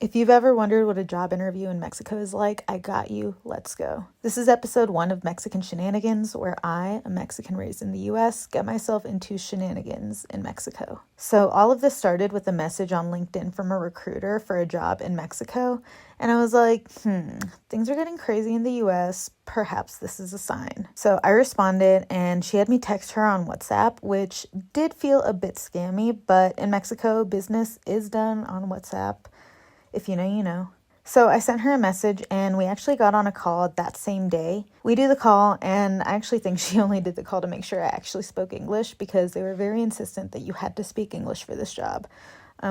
If you've ever wondered what a job interview in Mexico is like, I got you. Let's go. This is episode 1 of Mexican Shenanigans, where I, a Mexican raised in the US, get myself into shenanigans in Mexico. So all of this started with a message on LinkedIn from a recruiter for a job in Mexico. And I was like, things are getting crazy in the US. Perhaps this is a sign. So I responded, and she had me text her on WhatsApp, which did feel a bit scammy, but in Mexico, business is done on WhatsApp. If you know, you know. So I sent her a message, and we actually got on a call that same day. We do the call, and I actually think she only did the call to make sure I actually spoke English, because they were very insistent that you had to speak English for this job.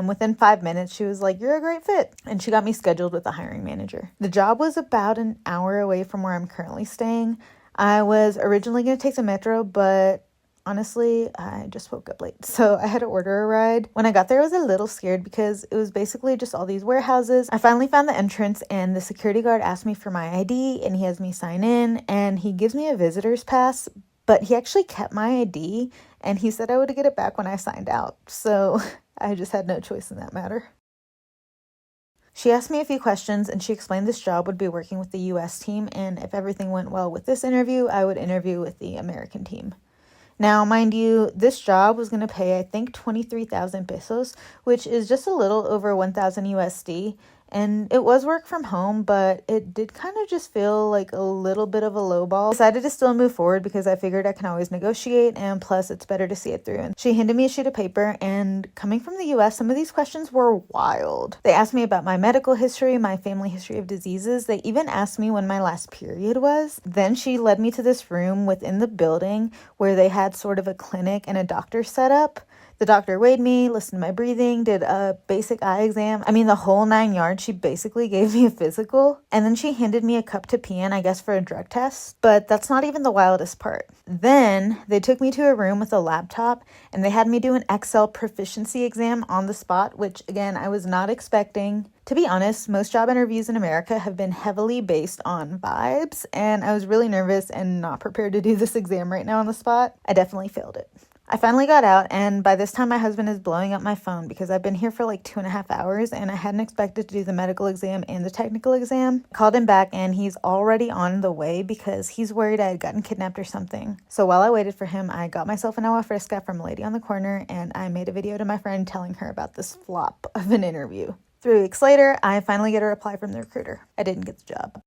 Within 5 minutes, she was like, "You're a great fit." And she got me scheduled with the hiring manager. The job was about an hour away from where I'm currently staying. I was originally going to take the metro, but honestly, I just woke up late, so I had to order a ride. When I got there, I was a little scared because it was basically just all these warehouses. I finally found the entrance, and the security guard asked me for my ID, and he has me sign in, and he gives me a visitor's pass, but he actually kept my ID, and he said I would get it back when I signed out, so I just had no choice in that matter. She asked me a few questions, and she explained this job would be working with the US team, and if everything went well with this interview, I would interview with the American team. Now, mind you, this job was going to pay, I think, 23,000 pesos, which is just a little over 1,000 USD. And it was work from home, but it did kind of just feel like a little bit of a lowball. I decided to still move forward because I figured I can always negotiate, and plus it's better to see it through. And she handed me a sheet of paper, and coming from the US, some of these questions were wild. They asked me about my medical history, my family history of diseases. They even asked me when my last period was. Then she led me to this room within the building where they had sort of a clinic and a doctor set up. The doctor weighed me, listened to my breathing, did a basic eye exam. I mean, the whole 9 yards. She basically gave me a physical. And then she handed me a cup to pee in, I guess, for a drug test. But that's not even the wildest part. Then they took me to a room with a laptop, and they had me do an Excel proficiency exam on the spot, which, again, I was not expecting. To be honest, most job interviews in America have been heavily based on vibes, and I was really nervous and not prepared to do this exam right now on the spot. I definitely failed it. I finally got out, and by this time my husband is blowing up my phone because I've been here for like 2.5 hours, and I hadn't expected to do the medical exam and the technical exam. I called him back, and he's already on the way because he's worried I had gotten kidnapped or something. So while I waited for him, I got myself an agua fresca from a lady on the corner, and I made a video to my friend telling her about this flop of an interview. 3 weeks later, I finally get a reply from the recruiter. I didn't get the job.